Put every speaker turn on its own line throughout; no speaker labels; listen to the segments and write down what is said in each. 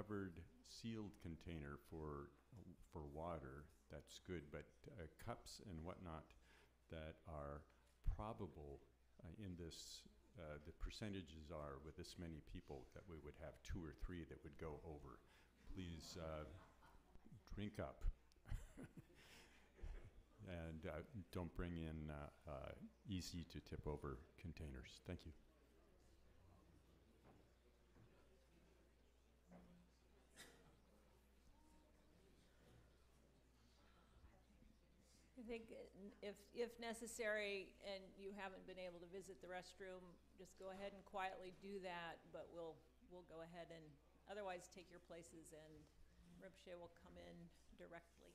covered, sealed container for water, that's good. But cups and whatnot that are probable in this, the percentages are with this many people that we would have 2 or 3 that would go over. Please drink up. And don't bring in easy to tip over containers. Thank you.
I think if necessary and you haven't been able to visit the restroom, just go ahead and quietly do that, but we'll go ahead and otherwise take your places and Rinpoche will come in directly.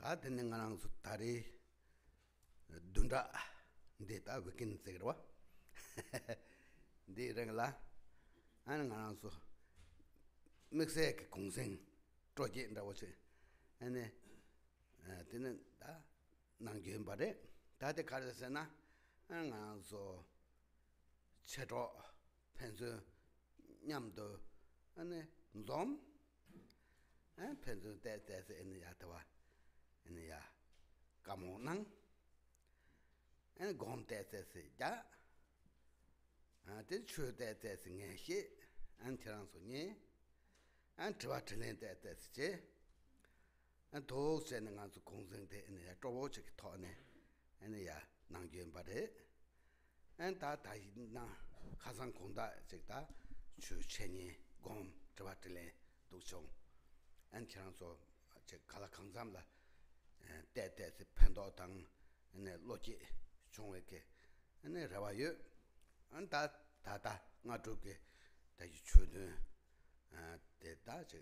다 듣는 거랑 다리 둔다 데이터 위킨 세그와 데랑라 아는 거랑서 믹스에 공생 프로젝트라고 해. 아니 되는 다 남겨 바래 다들 가르쳤나 아는 거랑서 체조 펜스 냠도 아니 좀 펜스 때때서 있는 야타와 있는 야 까모낭 아니 곰 때때서 야 된 추대때서 녜시 안티랑소니 안 트와틀렌 때때서 안 도스는 간수 공생대 있는 야 쪼보치 토네 아니 야 남겨 바래 안다 다이나 가상 공다 적다 주체니 곰 트와틀렌 도총 안티랑소 제 갈아 강삼라 때때서 펜도당 네 로지 총외게 네 라와요 안다 다다 나쪽에 다시 추는 대다 저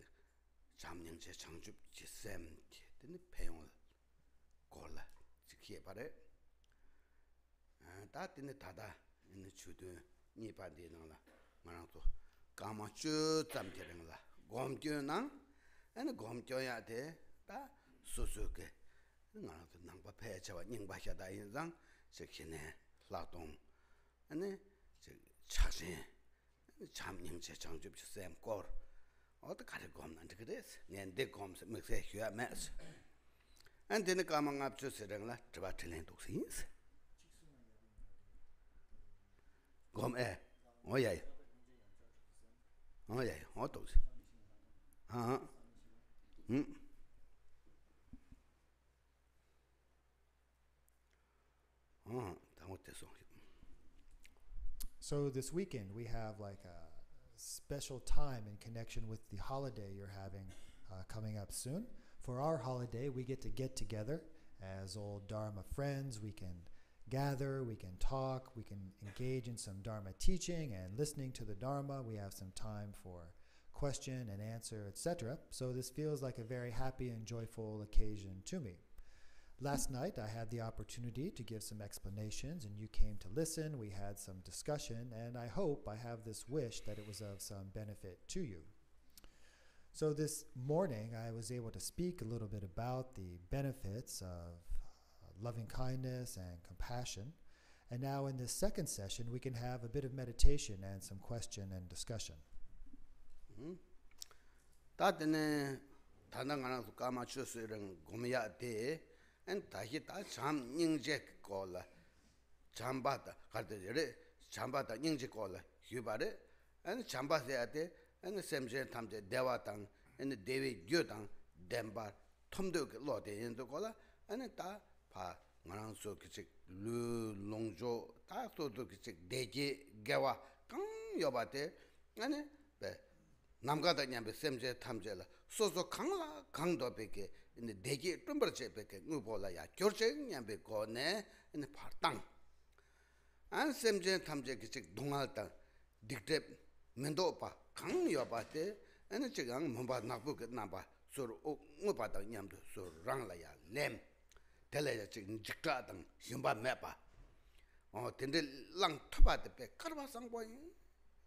잠령제 창주 지샘 되는 배용을 골라 지키에 바래 다 되는 다다 있는 추도 니반데 나라 말아도 까마추 잠테랑라 곰교낭 아니 곰교야 돼다 소소게 나도 남바 패자와 닝바샤다 인상 저기네 라동 아니 저 차신 잠령제 창주 지샘 골 어디 가를 거 없는데 그래서 내내 검사 맥세 휴야 매스 안 되는 까만 앞주스랑라 저바틀린 독신스 검에 어야이 어도스 잘못됐어.
So this weekend we have like a special time in connection with the holiday you're having coming up soon. For our holiday, we get together as old Dharma friends. We can gather, we can talk, we can engage in some Dharma teaching and listening to the Dharma. We have some time for question and answer, etc. So this feels like a very happy and joyful occasion to me. Last night, I had the opportunity to give some explanations, and you came to listen. We had some discussion, and I hope I have this wish that it was of some benefit to you. So this morning, I was able to speak a little bit about the benefits of loving kindness and compassion. And now in this second session, we can have a bit of meditation and some question and discussion.
엔 다시 다 잠닝제 콜라 잠바다 가르데레 잠바다 닝제 콜라 휴바레 엔 잠바세야 돼 엔 셈제 탐제 대와당 엔 데위 교당 덴바 톰도 로데 엔도 콜라 엔 다파 나랑소 그치 루 롱조 다소도 그치 데제 개와 강 여바데 아니 베 남가다 냠베 셈제 탐제라 소소 강라 강도베게 근데 대기 뜸버체베게 누볼라야 결정냠베 고네 이 파땅 안 셈제 탐제 기직 동알다 딕텝 멘도파 강여바데 아니 지금 뭐바 나부게 나바 소로 오바다 냠도 소랑라야 렘 텔레야 지금 직자당 힘바 매바 근데 랑 토바데 카르바상보이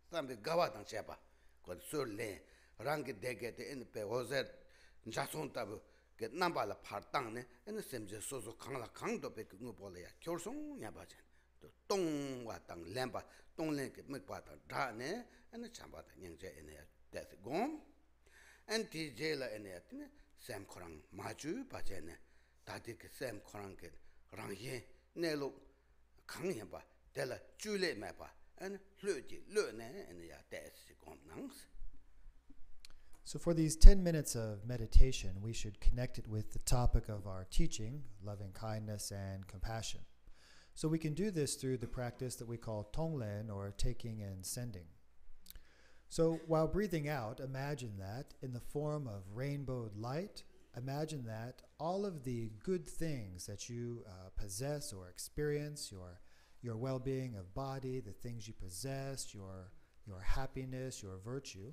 담베 가와당 제바 그 소르레 랑게 데게데 인페 오제 자손타부 그 남발라 파땅네 엔 셈제 소소 강라 강도 베그 누볼이야 결성 야바제 또 똥와 땅 렘바 똥랭게 맥바다 다네 엔 참바다 냥제 에네 데스 곰 엔티제라 에네 티네 셈코랑 마주 바제네 다디케 셈코랑게 랑예 네로 강예바 데라 줄레 매바 엔 르지 르네 에네야 데스 곰낭스.
So for these 10 minutes of meditation, we should connect it with the topic of our teaching, loving kindness and compassion. So we can do this through the practice that we call tonglen, or taking and sending. So while breathing out, imagine that in the form of rainbowed light, imagine that all of the good things that you possess or experience, your well-being of body, the things you possess, your happiness, your virtue,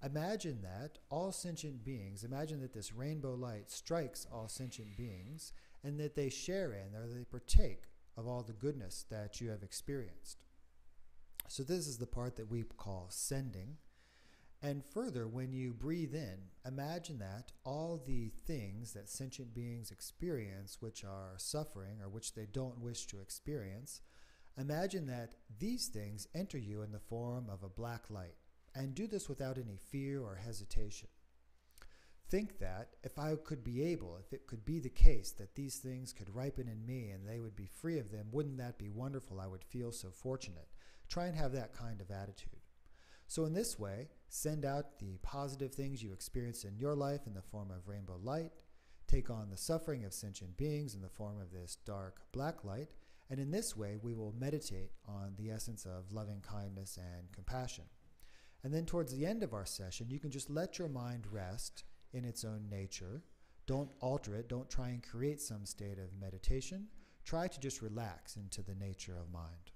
Imagine that all sentient beings, imagine that this rainbow light strikes all sentient beings and that they share in or they partake of all the goodness that you have experienced. So this is the part that we call sending. And further, when you breathe in, imagine that all the things that sentient beings experience which are suffering or which they don't wish to experience, imagine that these things enter you in the form of a black light. And do this without any fear or hesitation. Think that if it could be the case that these things could ripen in me and they would be free of them, wouldn't that be wonderful? I would feel so fortunate. Try and have that kind of attitude. So in this way, send out the positive things you experience in your life in the form of rainbow light, take on the suffering of sentient beings in the form of this dark black light, and in this way we will meditate on the essence of loving kindness and compassion. And then towards the end of our session, you can just let your mind rest in its own nature. Don't alter it. Don't try and create some state of meditation. Try to just relax into the nature of mind.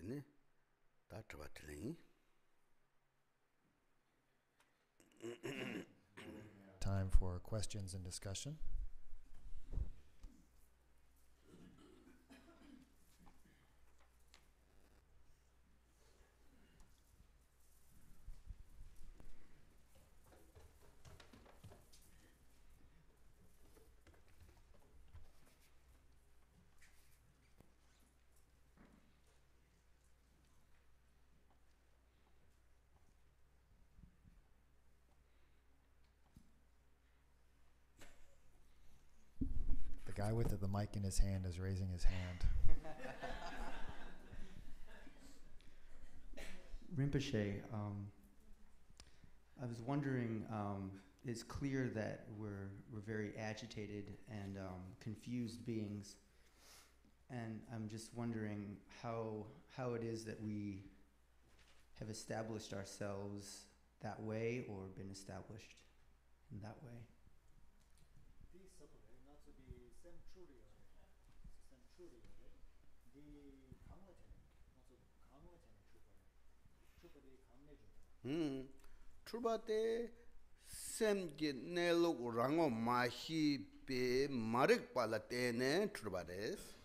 tene da chaba tling.
Time for questions and discussion. The guy with the mic in his hand is raising his hand.
Rinpoche, I was wondering, it's clear that we're very agitated and confused beings, and I'm just wondering how it is that we have established ourselves that way or been established in that way.
출바때 샘게 내로 랑어 마히 베 마릭 발라테네 출바데스.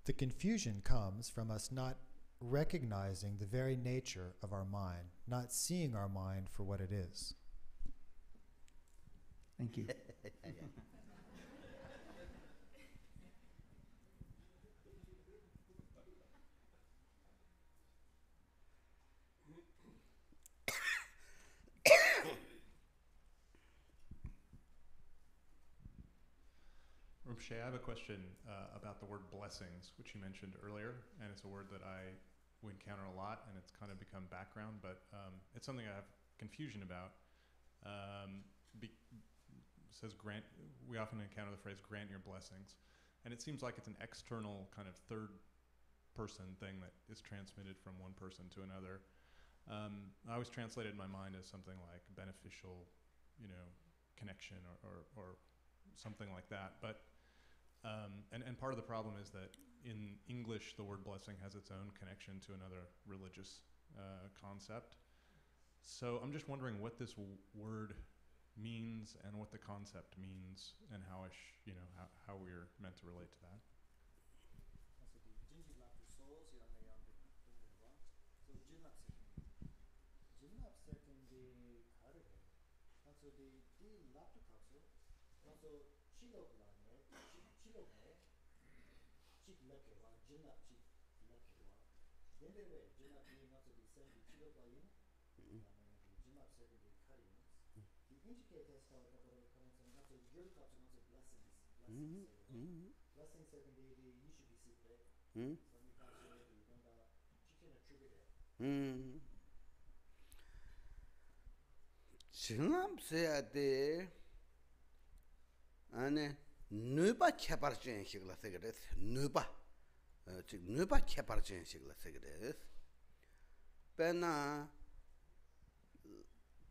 The confusion comes from us not recognizing the very nature of our mind, not seeing our mind for what it is.
Thank you.
Rinpoche, I have a question about the word blessings, which you mentioned earlier, and it's a word that we encounter a lot, and it's kind of become background, but it's something I have confusion about. Says grant. We often encounter the phrase "grant your blessings," and it seems like it's an external kind of third-person thing that is transmitted from one person to another. I always translate it in my mind as something like beneficial, connection or something like that, but. And part of the problem is that in English, the word blessing has its own connection to another religious concept. So I'm just wondering what this word means and what the concept means and how how we're meant to relate to that.
지금 세야데 안에 누바 캐바르진 식을 세그레스 누바 즉 누바 캐바르진 식을 세그레스 베나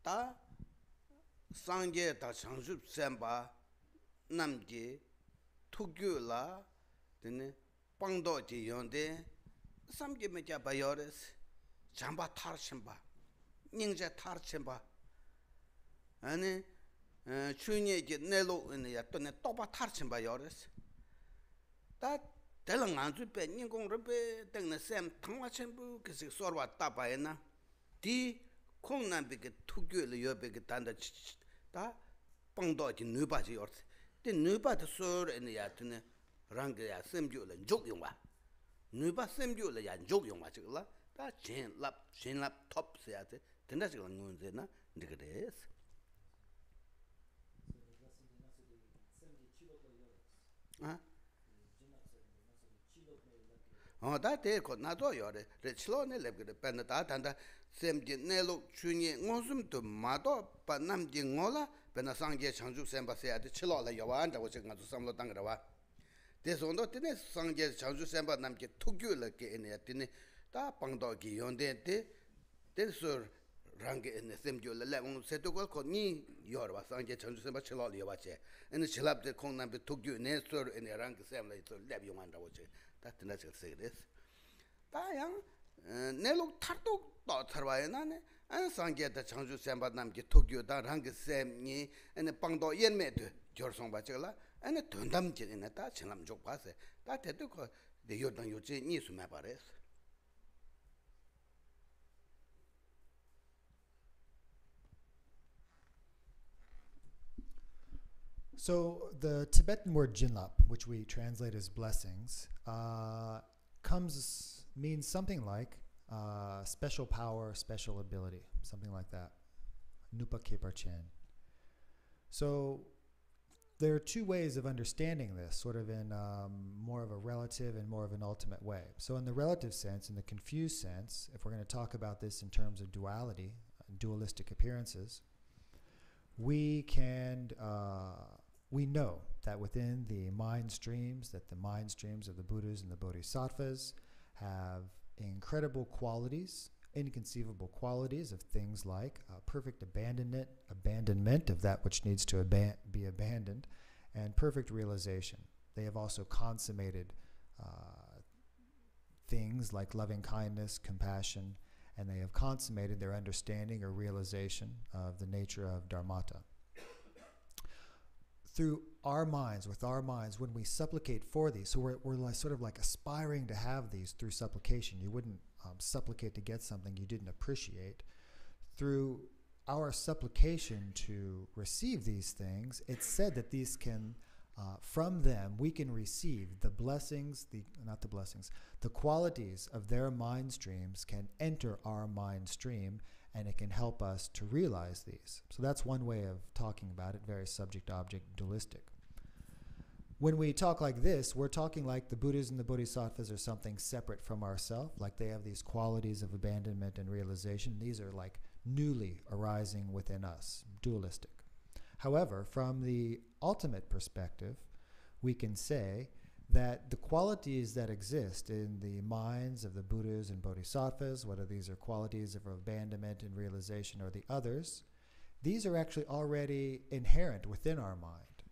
다 상계 다 상습 셈바 남기 투규라 되네 빵도지 연데 삼계 메자 바요레스 잠바 타르심바 닝제 타르심바 아니 추니게 내로는야 또네 또바 타르심바 요레스 다 대랑 안주배 인공르배 등네 셈 통화첨부 그서 소르와 따바에나 디 콩남비게 투규를 여베게 단다 다 빵도지 누바지 요레스 데 누바도 소르는야 드네 랑게야 셈주를 족용와 누바 셈주를 족용와 지글라 다 진랍 톱스야데 된다 지금 문제나 니그레스 다데 거 나도 요래 레치로네 렙게 벤다 단다 셈게 내로 추니 원숨도 마도 반남지 ngola 베나 상게 창주 셈바세야데 칠로라 요완다 오지가 도 삼로 당그라와 대손도 때네 상게 창주 셈바 남게 투규르게 에네 때네 다 방도기 연데데 데서 랑게 에네 셈줄레 레옹 세토고 코니 요르바 상게 창주 셈바 칠로라 요바체 에네 칠랍데 콩남베 투규 네서 에네 랑게 셈라 이토 렙용한다 오지 다 드나서 세레스 다양 내로 타도 더 터와야나네 안 상계다 장주 샘바남기 토끼다 랑게 샘니 에 빵도 연매도 결성 받지라 에 돈담지네 다 지남 쪽 봐세 다 대도 내 요단 요지 니수매 바레스
So the Tibetan word jinlap, which we translate as blessings, means something like special power, special ability, something like that. Nupa Keparchen. So there are two ways of understanding this, sort of in more of a relative and more of an ultimate way. So in the relative sense, in the confused sense, if we're going to talk about this in terms of duality, dualistic appearances, we know that within the mind streams, that the mind streams of the Buddhas and the Bodhisattvas have incredible qualities, inconceivable qualities of things like perfect abandonment of that which needs to be abandoned, and perfect realization. They have also consummated things like loving kindness, compassion, and they have consummated their understanding or realization of the nature of dharmata. Through our minds, with our minds, when we supplicate for these, so we're like, sort of like aspiring to have these through supplication. You wouldn't supplicate to get something you didn't appreciate. Through our supplication to receive these things, it's said that these can, from them, we can receive the blessings, the qualities of their mind streams can enter our mind stream, and it can help us to realize these. So that's one way of talking about it, very subject-object dualistic. When we talk like this, we're talking like the Buddhas and the Bodhisattvas are something separate from ourselves, like they have these qualities of abandonment and realization. These are like newly arising within us, dualistic. However, from the ultimate perspective, we can say that the qualities that exist in the minds of the Buddhas and Bodhisattvas, whether these are qualities of abandonment and realization or the others, these are actually already inherent within our mind.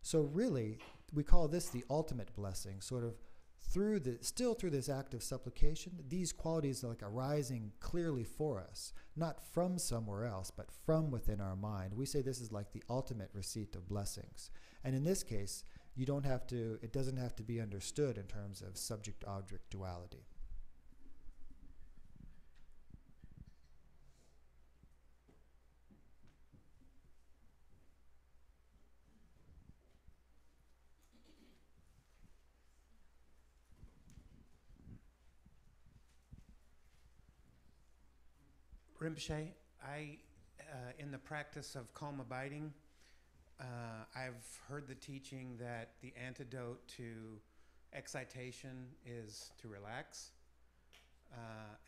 So really, we call this the ultimate blessing, sort of still through this act of supplication, these qualities are like arising clearly for us, not from somewhere else, but from within our mind. We say this is like the ultimate receipt of blessings. And in this case, it doesn't have to be understood in terms of subject-object duality.
Rinpoche, in the practice of calm abiding, I've heard the teaching that the antidote to excitation is to relax.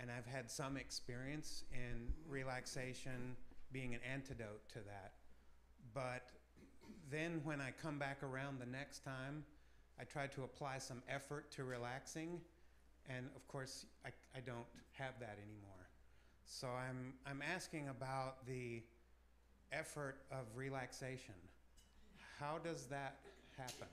And I've had some experience in relaxation being an antidote to that. But then when I come back around the next time, I try to apply some effort to relaxing. And of course, I don't have that anymore. So I'm asking about the effort of relaxation. How does that happen?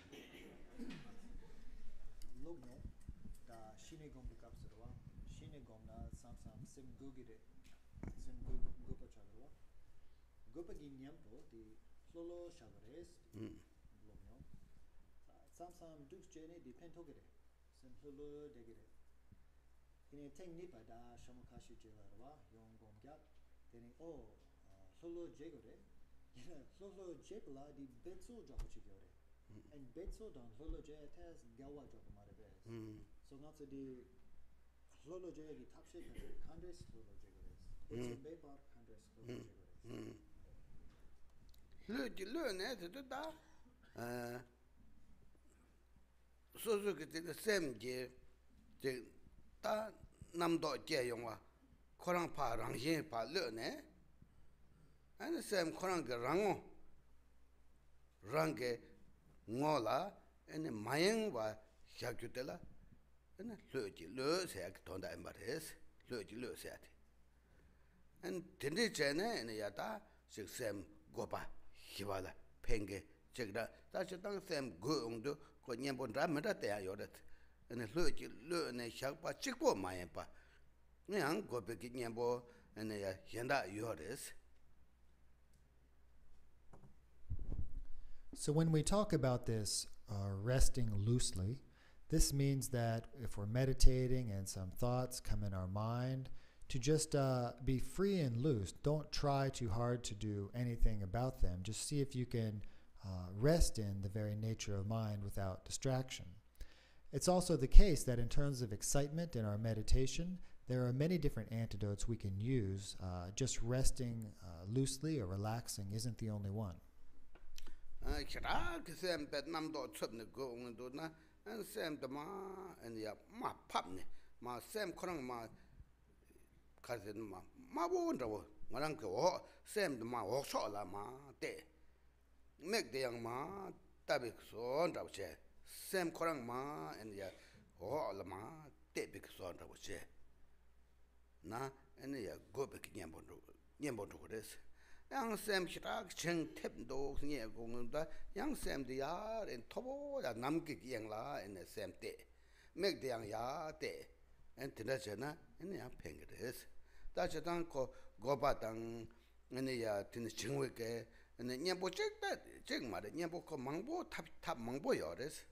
Kini teng nipa da shamukashi jewarwa yongom gyat teni solo jegore solo jepla di betso jochi gyore and betso don solo jetas gawa jogo marebe so not di solo je di tapshe kandres solo jegore betso bepar kandres solo jegore
le ne de da sozo ke de semje de 다 남도 제용와 코랑 파랑신 발르네 아니 샘 코랑 그 랑오 랑게 ngola ene 마영과 샤규텔라 ene lö지 lö세 돈다 엠바레스 lö지 lö세야데 엔 딘디 제네 ene 야다 식샘 고바 히발라 팽게 제가 다시 땅샘 고용도 그 년본 라면다 때야 요랬 ene lu ne shakpa chikpo mayenpa nyang gobe ki nyembo ene ya yenda yores.
So when we talk about this resting loosely, this means that if we're meditating and some thoughts come in our mind, to just be free and loose. Don't try too hard to do anything about them. Just see if you can rest in the very nature of mind without distraction. It's also the case that in terms of excitement in our meditation, there are many different antidotes we can use. Just resting loosely or relaxing isn't the only one.
Kira kisem bet namdo chutne go undu na and sem the ma and ya ma papne ma sem korang ma kazen ma bo ndawo ngarang ko sem the ma wo so la ma te mek de yang ma tabi so ndawo che sem korang ma and ya ho la ma te bi so ndawo che na and ya go be nyembo ndo res yang sem shirak cheng tep do nye gong da yang sem de ya en tobo ya nam ki yang la en sem te mek de yang ya te en tena chena en ya peng res da cha dang ko go ba dang en ya tin ching we ke en nye bo chek da chek ma de nye bo ko mang bo tap mang bo yo res.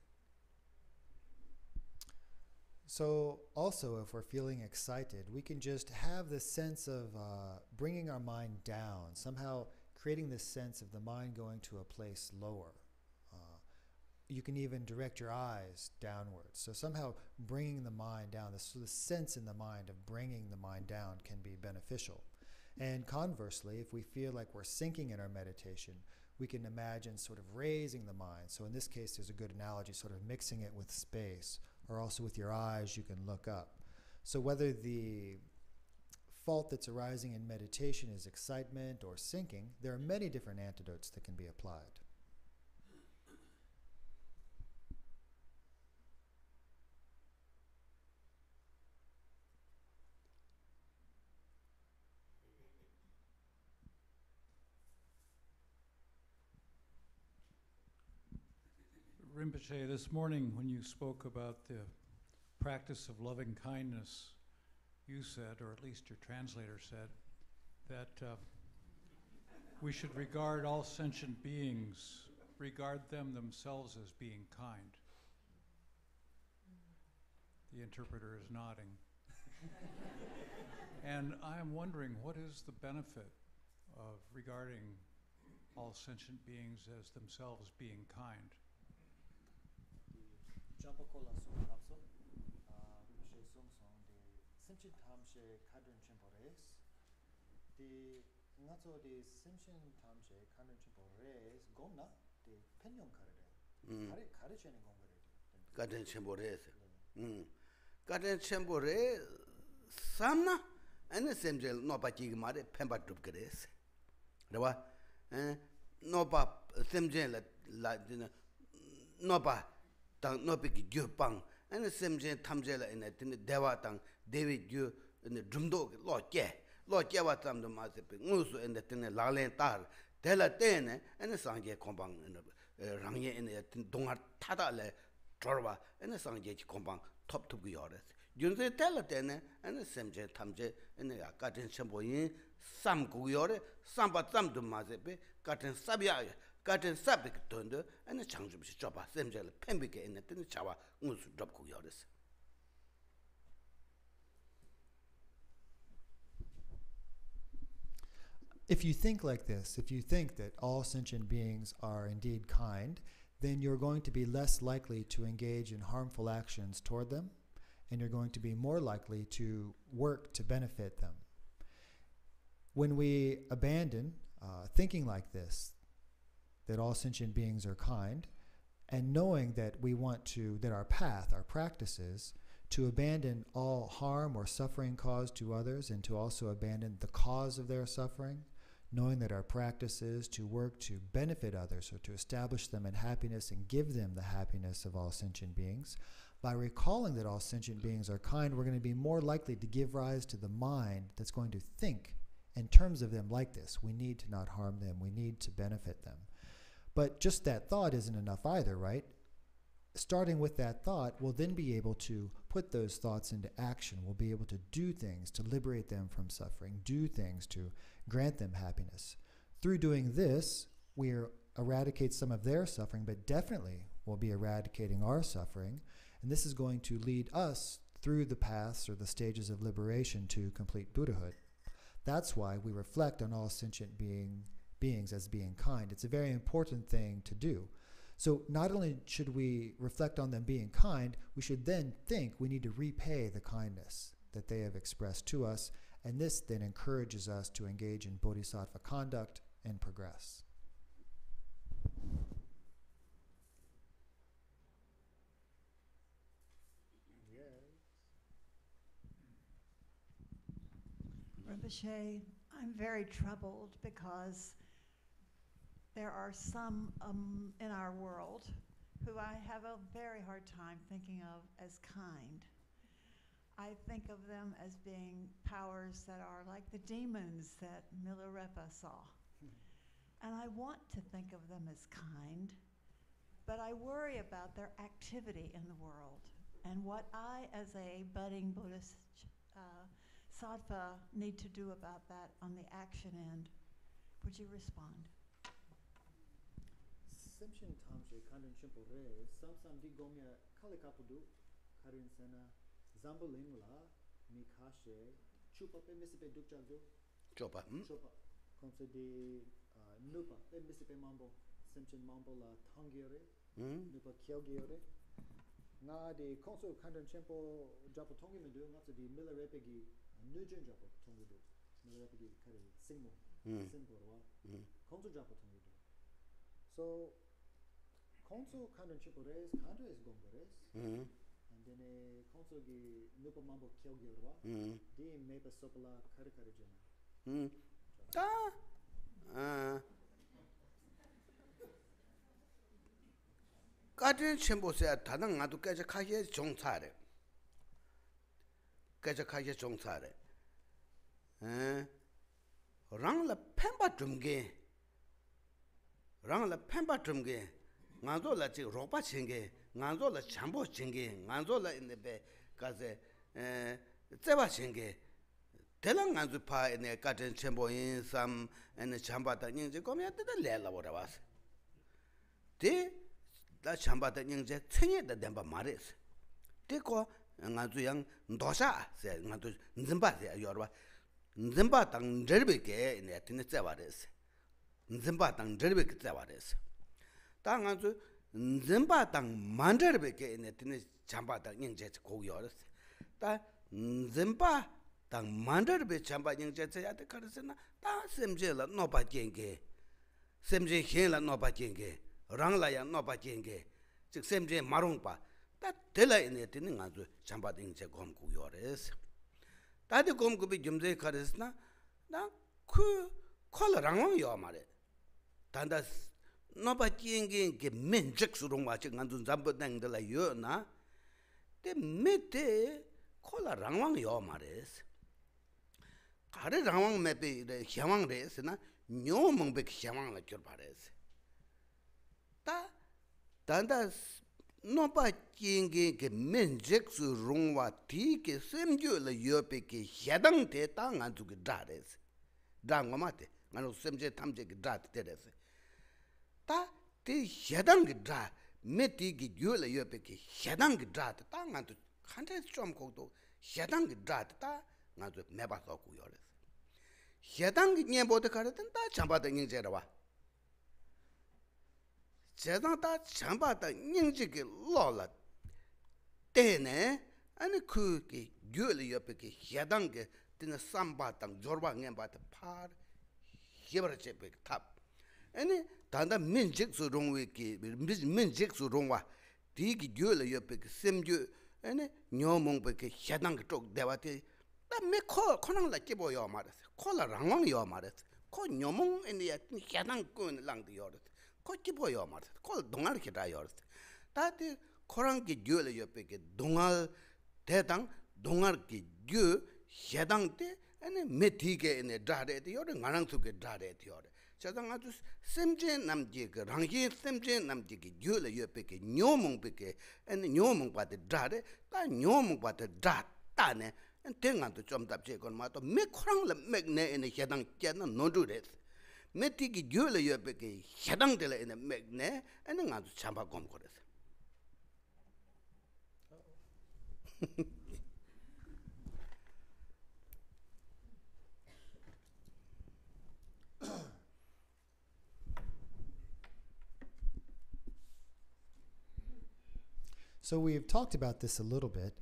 So also, if we're feeling excited, we can just have this sense of bringing our mind down, somehow creating this sense of the mind going to a place lower. You can even direct your eyes downwards. So somehow bringing the mind down, the sense in the mind of bringing the mind down can be beneficial. And conversely, if we feel like we're sinking in our meditation, we can imagine sort of raising the mind. So in this case, there's a good analogy, sort of mixing it with space, or also with your eyes, you can look up. So whether the fault that's arising in meditation is excitement or sinking, there are many different antidotes that can be applied.
Rinpoche, this morning when you spoke about the practice of loving kindness, you said, or at least your translator said, that we should regard all sentient beings, regard them themselves as being kind. The interpreter is nodding. And I am wondering, what is the benefit of regarding all sentient beings as themselves being kind?
Garden chembore garden chembore samna and semjel no ba ji ma de pemba tup gres raba no ba semjel la no ba tang no bi gyu pang and semjel tamjel in a dewa tang david gyu in the drumdo lo che wa tam do ma se pe ngusu in the tin la len tar de la ten and sangye kompang in rangye in the dongar tada le Torwa and the Sangye Kompang top to Guyores. You say tell it then and the Semje Tamje and the Gatin Chamboyin, some Guyore, some but some to Mazepe, Gatin Sabia, Gatin Sabik Thunder, and the Changship Chopper, Semjel, Pembike in the Chawa, Mus drop Guyores.
If you think like this, if you think that all sentient beings are indeed kind, then you're going to be less likely to engage in harmful actions toward them, and you're going to be more likely to work to benefit them. When we abandon thinking like this, that all sentient beings are kind, and knowing that we want to, that our path, our practice is to abandon all harm or suffering caused to others, and to also abandon the cause of their suffering, knowing that our practice is to work to benefit others or to establish them in happiness and give them the happiness of all sentient beings. By recalling that all sentient beings are kind, we're going to be more likely to give rise to the mind that's going to think in terms of them like this. We need to not harm them. We need to benefit them. But just that thought isn't enough either, right? starting with that thought, we'll then be able to put those thoughts into action. We'll be able to do things to liberate them from suffering, do things to grant them happiness. Through doing this, we eradicate some of their suffering, but definitely we'll be eradicating our suffering. And this is going to lead us through the paths or the stages of liberation to complete Buddhahood. That's why we reflect on all sentient beings as being kind. It's a very important thing to do. So not only should we reflect on them being kind, we should then think we need to repay the kindness that they have expressed to us, and this then encourages us to engage in bodhisattva conduct and progress.
Rinpoche, I'm very troubled because there are some in our world who I have a very hard time thinking of as kind. I think of them as being powers that are like the demons that Milarepa saw. And I want to think of them as kind, but I worry about their activity in the world and what I, as a budding Buddhist sattva, need to do about that on the action end. Would you respond?
Simshin tamche kanrin chimpo re samsam di gomya kalikapudu karin sena zambolingla mikashe chupa pe misipe dukjanzo
Chopa.
chopa konse de nupa pe misipe mambo simshin mambo la tangiore nupa kyogiore na de konso kanrin chimpo japo tongi medu ngapsa di milarepegi nujun japo tongi do milarepegi kare singmo singborwa konso japo tongi do. So Konso kandan chipores, kanda is gongores, and then konso gi nupa mambo kyogyorwa, di mepa sopala kare jena.
Kadrin chenpo se tadang ngadu kaja kaya chongtsare. Kaja kaya chongtsare. Rang la pemba drumge. Rang la pemba drumge. Nganzo la chik ropa chenge, nganzo la chambo chenge, nganzo la inebe kaze tseba chenge. Tela nganzo pa ine katen chenpo in sam ine chamba ta nyingze komya teta lela wora was. Te la chamba ta nyingze tsenye da denpa mares. Te ko nganzo yang ndosha se nganzo nzimba se yorwa. Nzimba tang njerbe ke ine tine tseba res. Nzimba tang njerbe ke tseba res. 당한테 nzimbatang mandarbe ine tine chambata nyingje kogyores ta nzimbatang mandarbe chamba nyingje yate karsena ta semje la noba genge semje hela noba genge rangla ya noba genge 즉 semje marongpa ta tela ine tine ngazu chambata nyingje gom kogyores 다들 gomkubi jumje karsena na ku 콜 랑왕 요 말에 단다 너바 찡긴 게 맨적수롱 와지 간둔 잠버당들라 요나 데 메테 콜라 랑왕 요 말레스 가르 랑왕 메베 향왕 레스나 뇨몽베 향왕라 겨 바레스 다 단다 너바 찡긴 게 맨적수롱 와 디게 셈교라 요베게 해당대 땅 안두게 다레스 당고마테 나노 셈제 탐제게 다테레스 다 해당 다 메티기 유라 옆에게 해당 다 땅한테 한테 좀 거도 해당 다 나도 매봐서 고요래 해당 녀보다 가르던 다 잠바다 닝제라 와 제가 다 잠바다 닝지게 로라 때네 아니 그게 유라 옆에게 해당 게 뜨는 삼바당 조르방에 바다 파 해버제 탑 아니 단다 민직수 롱위기 민직수 롱와 디기 귤을 옆에 셈주 아니 녀몽베게 해당 쪽 대와티 다메 코낭라 끼보여 말았어 콜라 랑왕요 말았어 코 녀몽 아니 해당 꾼 랑디 요르 코 끼보여 말았어 콜 동알 기다 요르 다디 코랑기 귤을 옆에게 동알 대당 동알기 귤 해당 때 아니 메티게 네 다레디 요르 나랑수게 다레디 요르 자당 아주 샘제 남지 그 랑히 샘제 남지 그 유라 옆에 뇨몽 베게 엔 뇨몽 바데 다데 다 뇨몽 바데 다 따네 땡한도 좀 답제 건 마도 메코랑라 맥네 에 해당 께나 노두레 메티기 유라 옆에 해당들 에 맥네 에는 아주 참바 곰 거레
So we've talked about this a little bit.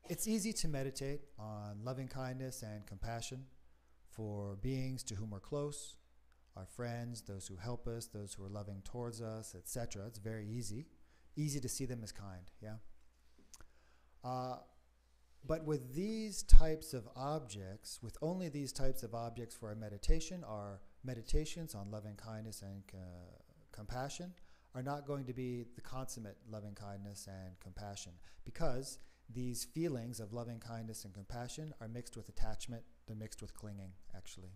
It's easy to meditate on loving kindness and compassion for beings to whom we're close, our friends, those who help us, those who are loving towards us, etc. It's very easy to see them as kind, yeah? But with these types of objects, with only these types of objects for our meditation, our meditations on loving kindness and compassion are not going to be the consummate loving kindness and compassion, because these feelings of loving kindness and compassion are mixed with attachment, they're mixed with clinging, actually.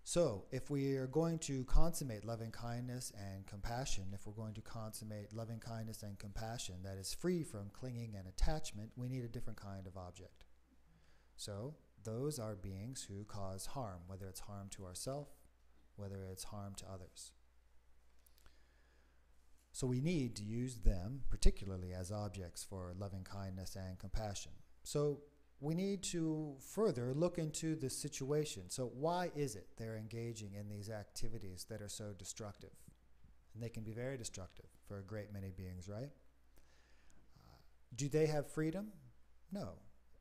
So, if we are going to consummate loving kindness and compassion, if we're going to consummate loving kindness and compassion that is free from clinging and attachment, we need a different kind of object. So, those are beings who cause harm, whether it's harm to ourselves, whether it's harm to others. So we need to use them, particularly as objects for loving kindness and compassion. So we need to further look into this situation. So why is it they're engaging in these activities that are so destructive? And they can be very destructive for a great many beings, right? Do they have freedom? No.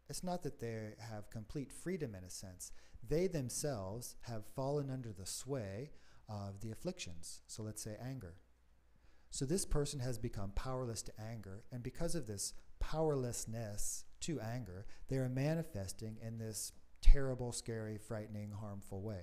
It's not that they have complete freedom in a sense. They themselves have fallen under the sway of the afflictions. So let's say anger. So this person has become powerless to anger, and because of this powerlessness to anger, they are manifesting in this terrible, scary, frightening, harmful way.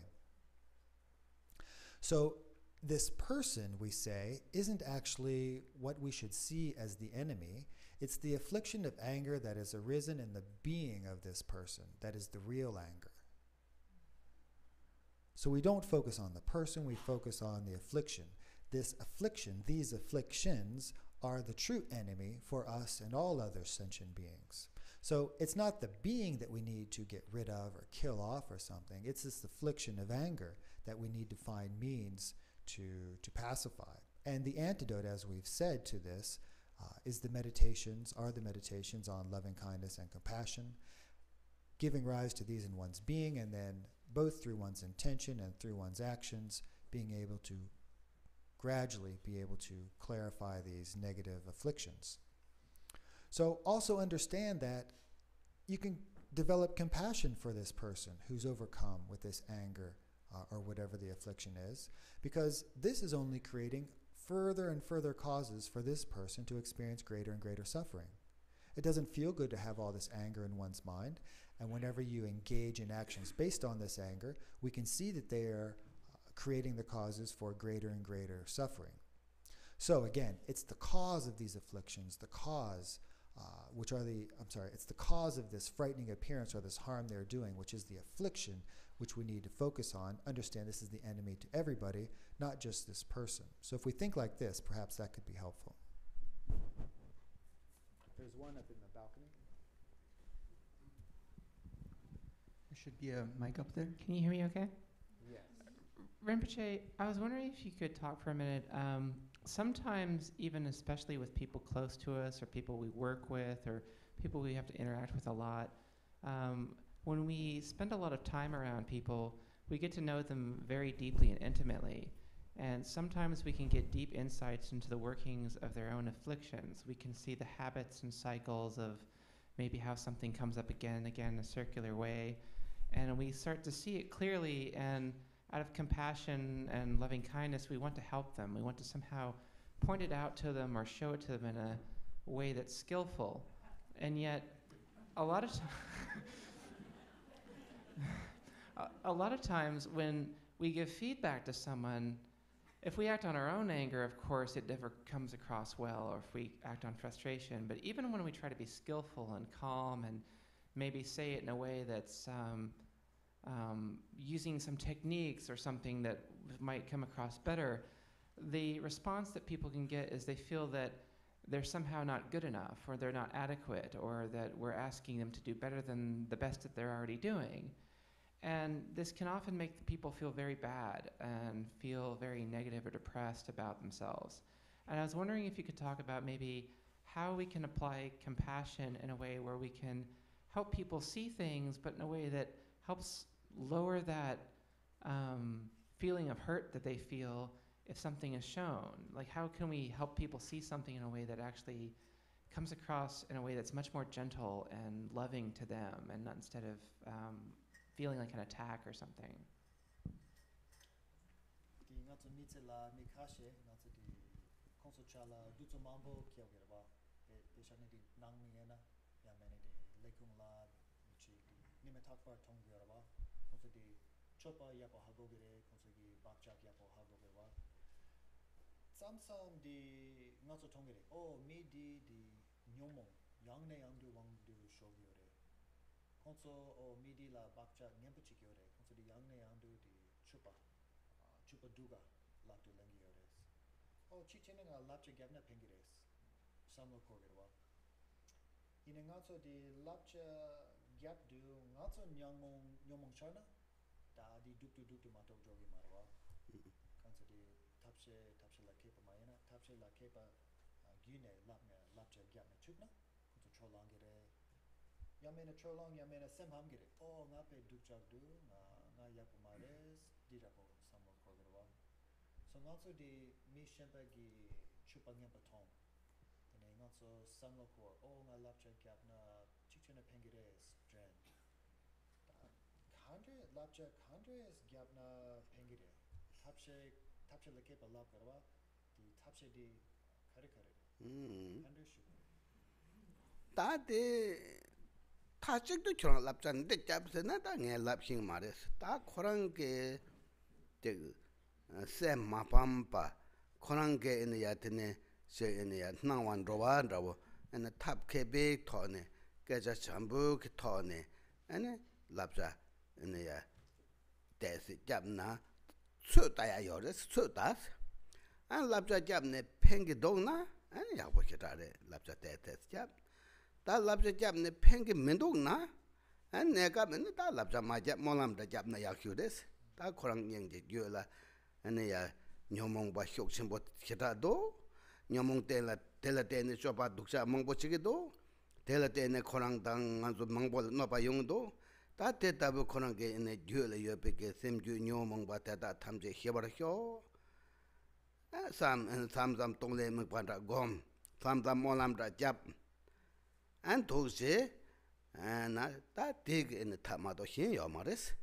So this person, we say, isn't actually what we should see as the enemy. It's the affliction of anger that has arisen in the being of this person that is the real anger. So we don't focus on the person, we focus on the affliction. This affliction, these afflictions, are the true enemy for us and all other sentient beings. So it's not the being that we need to get rid of or kill off or something. It's this affliction of anger that we need to find means to pacify. And the antidote, as we've said to this, are the meditations on loving kindness and compassion, giving rise to these in one's being, and then both through one's intention and through one's actions, being able to gradually be able to clarify these negative afflictions. So also understand that you can develop compassion for this person who's overcome with this anger or whatever the affliction is, because this is only creating further and further causes for this person to experience greater and greater suffering. It doesn't feel good to have all this anger in one's mind, and whenever you engage in actions based on this anger, we can see that they are creating the causes for greater and greater suffering. So again, it's the cause of these afflictions, it's the cause of this frightening appearance or this harm they're doing, which is the affliction, which we need to focus on. Understand this is the enemy to everybody, not just this person. So if we think like this, perhaps that could be helpful. There's one up in the balcony.
There should be a mic up there.
Can you hear me okay?
Yes.
Rinpoche, I was wondering if you could talk for a minute. Sometimes, even especially with people close to us or people we work with or people we have to interact with a lot, when we spend a lot of time around people, we get to know them very deeply and intimately. And sometimes we can get deep insights into the workings of their own afflictions. We can see the habits and cycles of maybe how something comes up again and again in a circular way. And we start to see it clearly, and out of compassion and loving kindness, we want to help them. We want to somehow point it out to them or show it to them in a way that's skillful. And yet, a lot of times when we give feedback to someone, If we act on our own anger, of course, it never comes across well, or if we act on frustration. But even when we try to be skillful and calm and maybe say it in a way that's using some techniques or something that might come across better, the response that people can get is they feel that they're somehow not good enough, or they're not adequate, or that we're asking them to do better than the best that they're already doing. And this can often make the people feel very bad and feel very negative or depressed about themselves. And I was wondering if you could talk about maybe how we can apply compassion in a way where we can help people see things, but in a way that helps lower that feeling of hurt that they feel if something is shown. Like, how can we help people see something in a way that actually comes across in a way that's much more gentle and loving to them, and not instead of feeling like an attack or something?
Samsam di ngazo tongere o mi di nyomong yangne yangdu wangdu shogyore konso o mi di la bakcha nyempa chikyore konso di yangne yangdu di chupa duga laptu lengyores o chichene nga lapcha gyabna pengires samlo kogerwa ine ngazo di lapcha gyabdu ngazo nyomong chana da di duktu matok jogi marwa kanso di tapse la kepa mayena tapse la kepa gyune lapcha gyapna chukna kunso cholangire yamena cholang yamena semhamgire o nga pe dukchagdu nga yapu mares dirapo samlo kogerwa so nga so di mi shempa gi chupa nyampa tong tene nga so samlo kor o nga lapcha gyapna chichena pengires dren khandre lapcha khandres gyapna pengire tapse la kepa lap karwa di tapse di kare kare
ta de ta chikdo churang lap chan de chapse na ta nge lap sing mares ta khorang ke de sem ma pampa khorang ke in ya tene se in ya nangwan rowa rawo and tap ke be thone ke ja chambu ke thone and lap ja in ya de se japna 수다야 요레스 수다스 안 랍자 잡네 팽기 동나 아니 야고 기다래 랍자 때때스 잡다 랍자 잡네 팽기 민동나 안 내가 맨 다 랍자 마자 몰람다 잡나 야큐레스 다 코랑 냥제 요라 아니야 녀몽바 효침보 기다도 녀몽 때라 때라때네 쇼바 독자 몽보치기도 때라때네 코랑당 안주 몽볼 노바 용도 다 대답을 그런 게 있네 뒤에 옆에 샘주 녀몽바 대다 탐제 해버려 삼삼 동네 먹반다 곰 삼삼 몰람다 잡안 도시 나다 되게 있는 타마도 신요 말스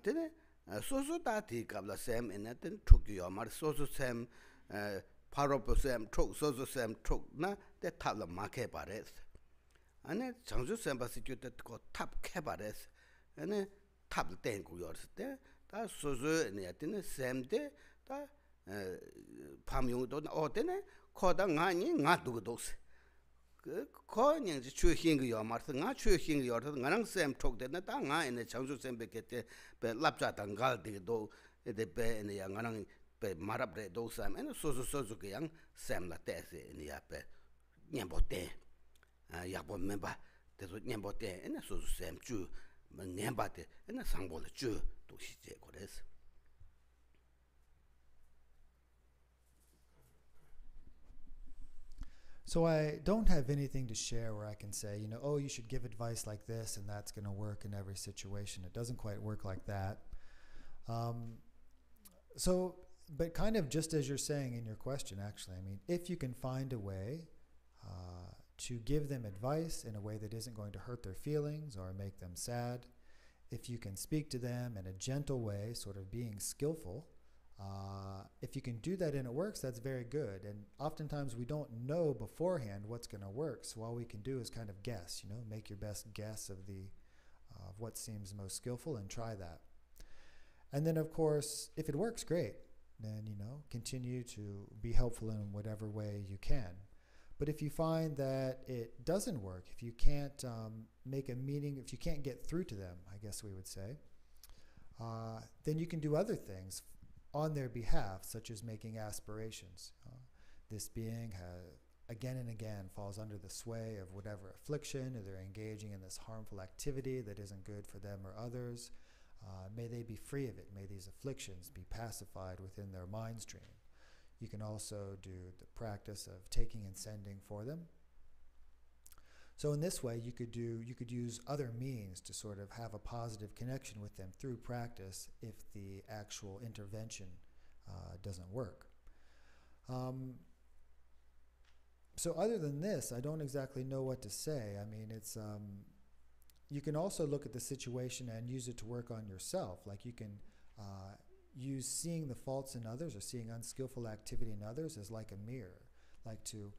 때네 소소 다 되갑라 샘 있는 툭요 말 소소 샘 파로포 샘 툭 소소 샘 툭나 대 탑라 마케 바레스 아니 장주 샘바스 큐트고 탑 캐바레스 아니 탑 땡고 요르스데 다 소소 네야티네 샘데 다 파미용도 어때네 코다 가니 나두고도스 그 코냥지 추힌거 요마스 나 추힌거 요르스 나랑 샘 톡데나 다 나에네 장주 샘베케테 베 랍자당 갈데도 에데베 네 양나랑 베 마랍레 도삼 에네 소소 그냥 샘라 테세 니야베 냠보테 야보 멤버 대소 냠보테 에네 소소 샘주 냠바테 에네 상보를 주 도시제 그래서
So I don't have anything to share where I can say, oh, you should give advice like this and that's going to work in every situation. It doesn't quite work like that. But kind of just as you're saying in your question, actually, I mean, if you can find a way to give them advice in a way that isn't going to hurt their feelings or make them sad, if you can speak to them in a gentle way, sort of being skillful, if you can do that and it works, that's very good. And oftentimes we don't know beforehand what's going to work. So all we can do is kind of guess, make your best guess of of what seems most skillful and try that. And then, of course, if it works, great. then, continue to be helpful in whatever way you can. But if you find that it doesn't work, if you can't make a meeting, if you can't get through to them, I guess we would say, then you can do other things on their behalf, such as making aspirations. This being again and again falls under the sway of whatever affliction, or they're engaging in this harmful activity that isn't good for them or others. May they be free of it. May these afflictions be pacified within their mind stream. You can also do the practice of taking and sending for them. So in this way, you could use other means to sort of have a positive connection with them through practice if the actual intervention doesn't work. So other than this, I don't exactly know what to say. I mean, it's you can also look at the situation and use it to work on yourself. Like you can use seeing the faults in others or seeing unskillful activity in others as like a mirror, like to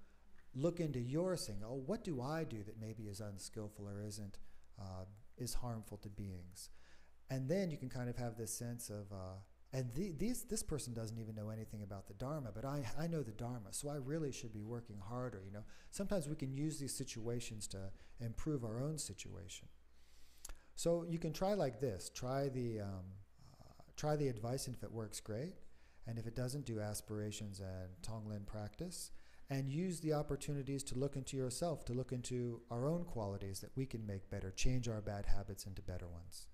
look into your saying, oh, what do I do that maybe is unskillful or is harmful to beings? And then you can kind of have this sense of, this person doesn't even know anything about the Dharma, but I know the Dharma, so I really should be working harder. Sometimes we can use these situations to improve our own situation. So you can try like this. Try the advice, and if it works, great. And if it doesn't, do aspirations and Tonglen practice. And use the opportunities to look into yourself, to look into our own qualities that we can make better, change our bad habits into better ones.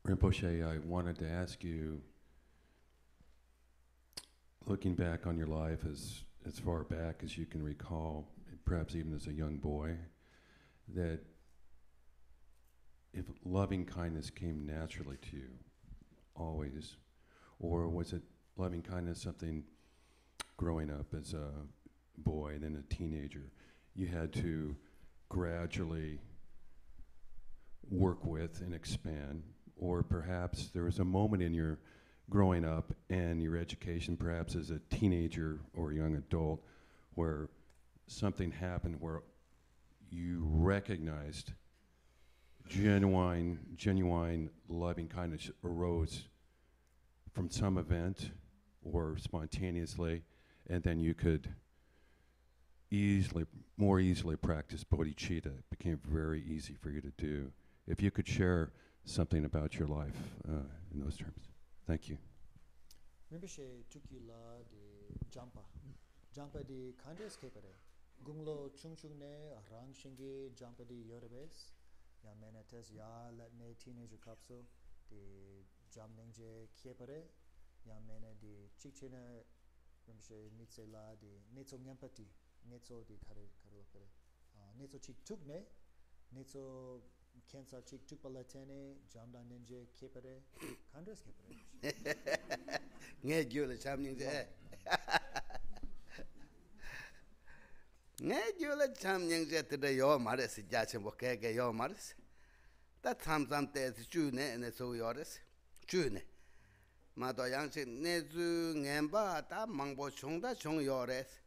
Rinpoche, I wanted to ask you, looking back on your life as far back as you can recall, perhaps even as a young boy, that if loving kindness came naturally to you, always, or was it loving kindness something growing up as a boy and then a teenager, you had to gradually work with and expand? Or perhaps there was a moment in your growing up and your education, perhaps as a teenager or young adult, where something happened where you recognized genuine loving kindness arose from some event or spontaneously, and then you could more easily practice bodhicitta. It became very easy for you to do. If you could share something about your life in those terms. Thank you.
Rinpoche tuki la de jampa di kandres kepare. Gunglo chung ne rang shingi jampa di yorebes. Ya menetes ya letne teenager kapso di jam ningje kepare. Ya mene di chikchene Rinpoche mitse la di netso ngempati. Netso di kare pare. Netso chik tuk ne. Netso Kensa chik tupalatene, jamda ninja kepare, kandres kepare.
Nghe gyula cham nyingze. Nghe gyula cham nyingze tada yo mares, jachin bo kege yo mares. Ta tam te chu ne ne so yores. Chu ne. Ma do yang chi ne zu ngemba ta mangbo chungda chung yores.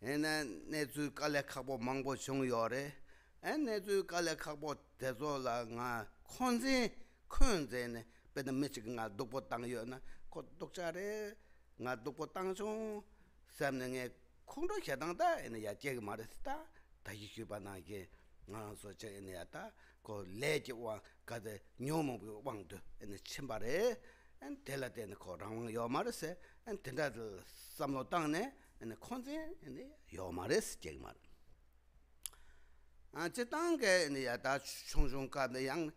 Ena ne zu kale khabo mangbo chung yore. And to Kalakabo Tezola, Konze, but the Michigan Dopotang Yona, Doctare, not Dopotang, Samning a Kondo Shadanda, and a Yajag Marista, Tajibanage, such in the Ata, called Lady one, got the Nyomo want in the Chimbare, and tell it in the Korang Yomaris, and tell that some Lotane, and the Konze, and the Yomaris, Jagmar. Chitanga ni yata chung ka de yang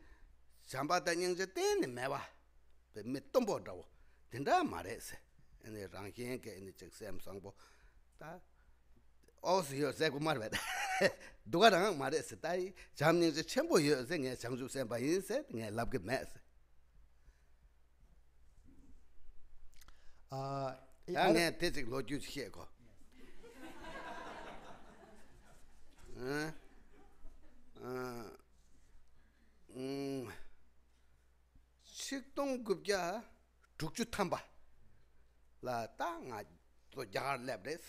chamba da ning je ten me ba be me tombo da wo tinda mare se ni rang hien ke ni chek sem sang bo ta os yo se ku mar ba du ga rang mare se tai jam ning je chen bo yo se nge chang ju sem ba yin se nge lab ge me se nge te chik lo ju che ko 식동 급자 죽주 탐바 라 땅아 또 자갈 랩레스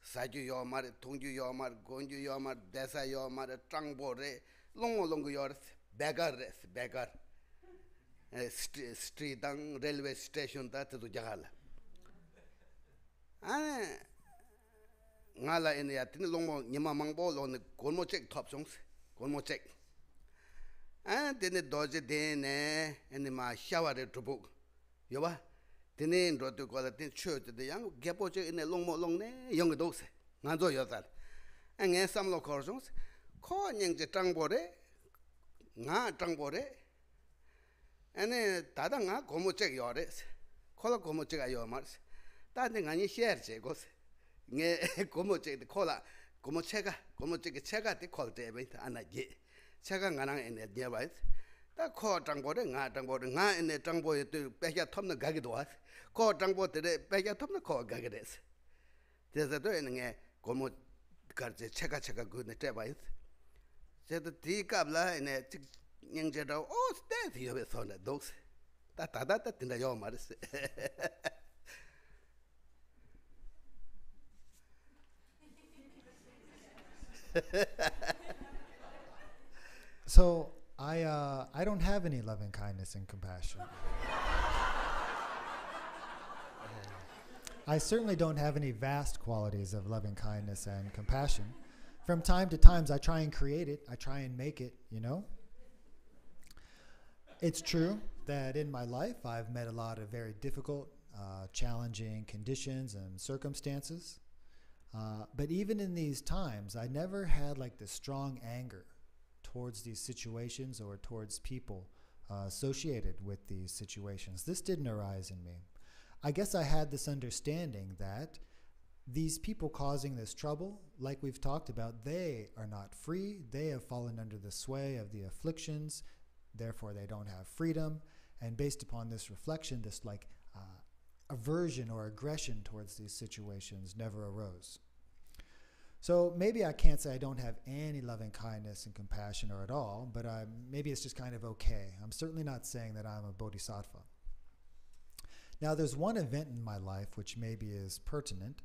사주 요마르 동주 요마르 곤주 요마르 대사 요마르 장보레 롱롱고 요르스 베가르스 베가 스트리당 레일웨이 스테이션 다도 자갈 아 ngala in ya tin long mo nyima mangbo lo ne golmo check top songs golmo check and then doje de ne and ma shower to book yo ba tin ro to ko tin church de yang gepo che in long mo long ne yong do se nga zo yo tal and nge sam lo ko songs ko nyeng je tang bo re nga tang bo re and da da nga golmo check yo re ko la golmo check yo ma da de nga ni share che go se nge como che de cola como chega de call de event ana ye chega ngana en de nearby ta ko tangbo de nga en de tangbo de pe ya thom na ga gi do ko tangbo de pe ya thom na ko ga gi des de za do en nge como kar che chega gu ne te bai je de ti kap la en nyeng je do o ste yo be so na dos ta tin da yo ma des
So I don't have any loving kindness and compassion. I certainly don't have any vast qualities of loving kindness and compassion. From time to time, I try and create it. I try and make it, you know. It's true that in my life, I've met a lot of very difficult, challenging conditions and circumstances. But even in these times, I never had like this strong anger towards these situations or towards people associated with these situations. This didn't arise in me. I guess I had this understanding that these people causing this trouble, like we've talked about, they are not free. They have fallen under the sway of the afflictions. Therefore, they don't have freedom. And based upon this reflection, this like aversion or aggression towards these situations never arose. So maybe I can't say I don't have any loving kindness and compassion or at all, but maybe it's just kind of okay. I'm certainly not saying that I'm a bodhisattva. Now there's one event in my life which maybe is pertinent.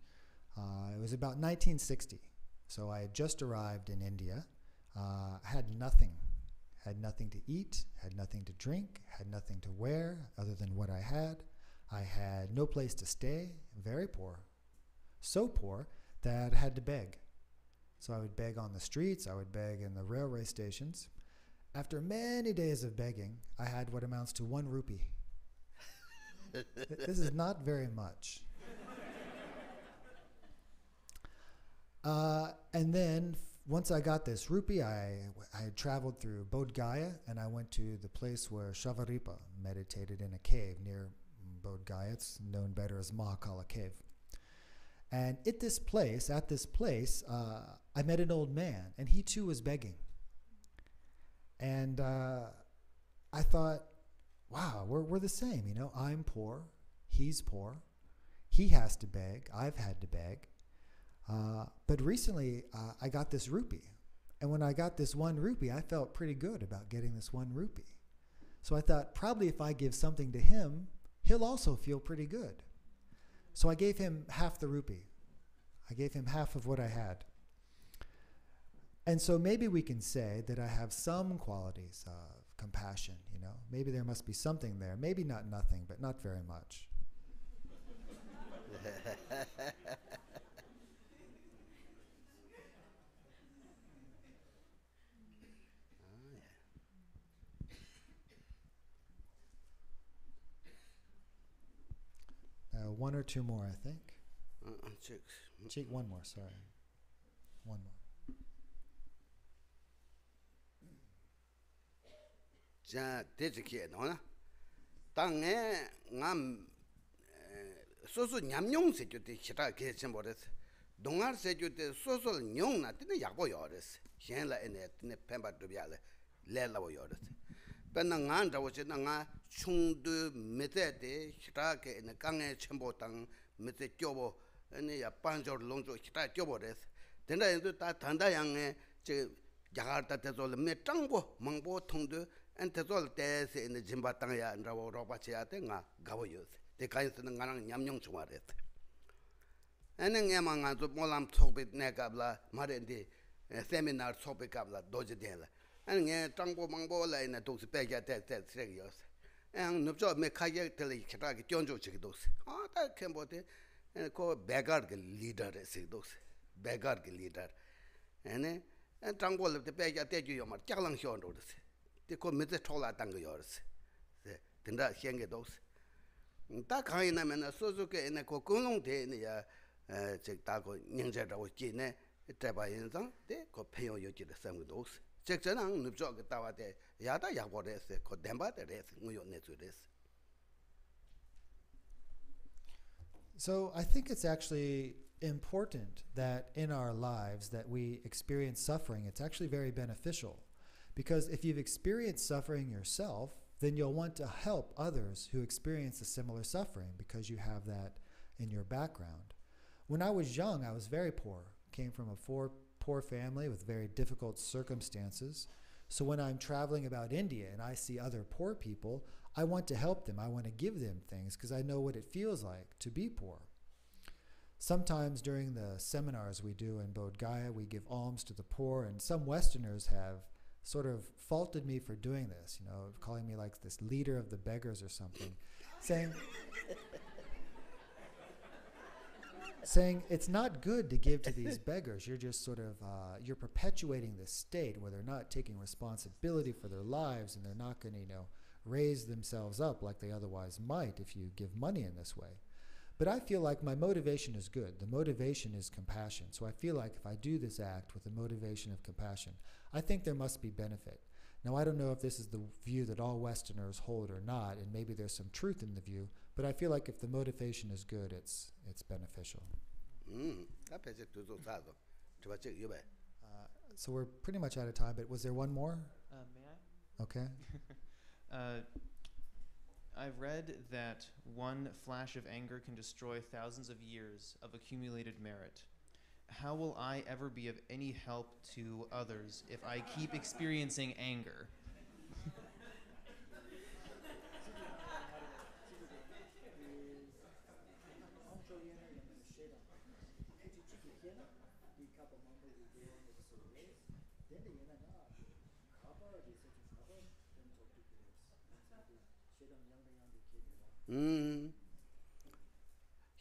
It was about 1960. So I had just arrived in India, had nothing to eat, had nothing to drink, had nothing to wear other than what I had. I had no place to stay, very poor. So poor that I had to beg. So I would beg on the streets, I would beg in the railway stations. After many days of begging, I had what amounts to 1 rupee. This is not very much. And then once I got this rupee, I had traveled through Bodh Gaya, and I went to the place where Shavaripa meditated in a cave near Bodh Gaya. It's known better as Mahakala Cave. And at this place, I met an old man, and he too was begging. And I thought, wow, we're the same, you know. I'm poor, he's poor, he has to beg, I've had to beg. But recently, I got this rupee. And when I got this 1 rupee, I felt pretty good about getting this 1 rupee. So I thought, probably if I give something to him, he'll also feel pretty good. So I gave him half the rupee. I gave him half of what I had. And so maybe we can say that I have some qualities of compassion, you know. Maybe there must be something there. Maybe not nothing, but not very much. One or two more, I think. Check one more, sorry. One more.
자, 대지키에 너나 땅에 남 소소 냠용 세주대 시다 개천 버렸어. 동ар 세주대 소소 뇽나 뜨네 약보 요랬어. 현라 에네 뜨네 펜바도비알레 레라보 요랬어. 벤나간 자고치나가 충도 메테데 시다게 에네 강에 첨보 땅 메테 껴보 에네 야 반저 롱조 시다 껴버렸어. 된다에도 다 단다양에 저 Jakarta tezol me Trangbo Mangbo Tongdu and tezol tes in the Jimbatanga and Robachiatenga Gavoyos. The kinds of Nang Yamyong Chuaret. And then Yamanga to Molam Tobit Negabla, Marendi, seminar Topicabla, Dojadela. And Trangbo Mangola in a Toxipega Serios. And Nubjo make Kaya Telekaki Jonjo Chidos. Oh, that Khenpo and call beggar leader, Sigdos. Beggar leader. And Trangol of the Pega Tegiomar, Jalang Shondos. They call Mrs. Tola Tangoyors. The Tinda Shengedos. That kind of man, Suzuki in a cocoon day in the Chicago Ninja was Gene, Trabayanza, they could pay you to the same with those. Jackson, Nubjog Tawate, Yada Yabores, Kodemba, the rest, New York next to this.
So I think it's actually important that in our lives that we experience suffering. It's actually very beneficial, because if you've experienced suffering yourself, then you'll want to help others who experience a similar suffering because you have that in your background. When I was young, I was very poor, came from a poor family with very difficult circumstances. So when I'm traveling about India and I see other poor people, I want to help them. I want to give them things because I know what it feels like to be poor. Sometimes during the seminars we do in Bodh Gaya, we give alms to the poor, and some Westerners have sort of faulted me for doing this, calling me like this leader of the beggars or something, saying it's not good to give to these beggars. You're just sort of, you're perpetuating this state where they're not taking responsibility for their lives, and they're not going to, raise themselves up like they otherwise might if you give money in this way. But I feel like my motivation is good. The motivation is compassion. So I feel like if I do this act with the motivation of compassion, I think there must be benefit. Now, I don't know if this is the view that all Westerners hold or not, and maybe there's some truth in the view, but I feel like if the motivation is good, it's beneficial. So we're pretty much out of time, but was there one more?
May I?
Okay.
I've read that one flash of anger can destroy thousands of years of accumulated merit. How will I ever be of any help to others if I keep experiencing anger?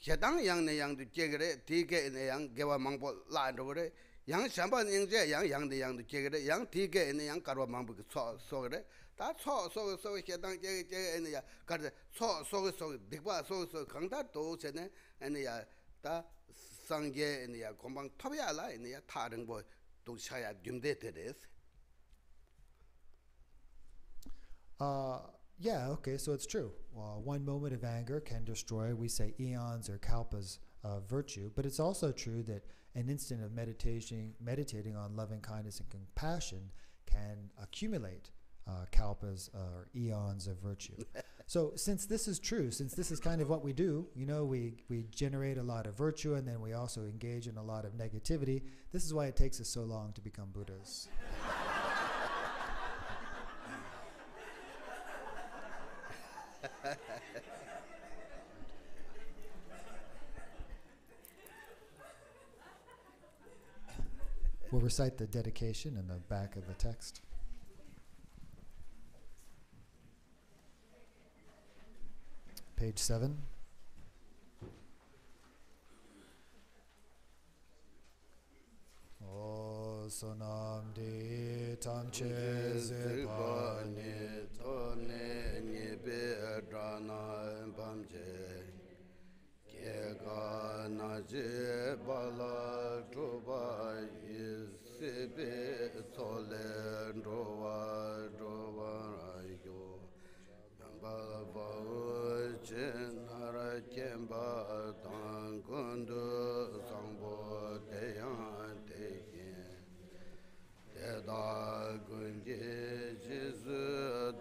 Shadang yang ne yang du jegre, tige in yang gewa mangbo la ndore, yang shamba ningje yang de yang du jegre, yang tige in yang karwa mangbo so gre, ta so shadang jege in ya, kar so digba so kangda do chene in ya ta sangye in ya kombang tobya la in ya ta ring bo do chaya dumde teres.
Yeah, okay, so it's true. One moment of anger can destroy, we say, eons or kalpas of virtue, but it's also true that an instant of meditating on loving kindness and compassion can accumulate kalpas or eons of virtue. So since this is true, since this is kind of what we do, we generate a lot of virtue and then we also engage in a lot of negativity. This is why it takes us so long to become Buddhas. We'll recite the dedication in the back of the text. Page 7. O sonam di tamche zepani tone nipe drana pamche kega naje bala droba isibe tole drowa ayo yamba bao chen hara kemba tang kundu sangbo deyan da gunje jisu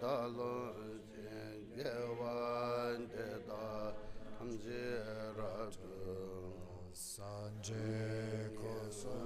dalo gewan de da tamje rabu sanje koso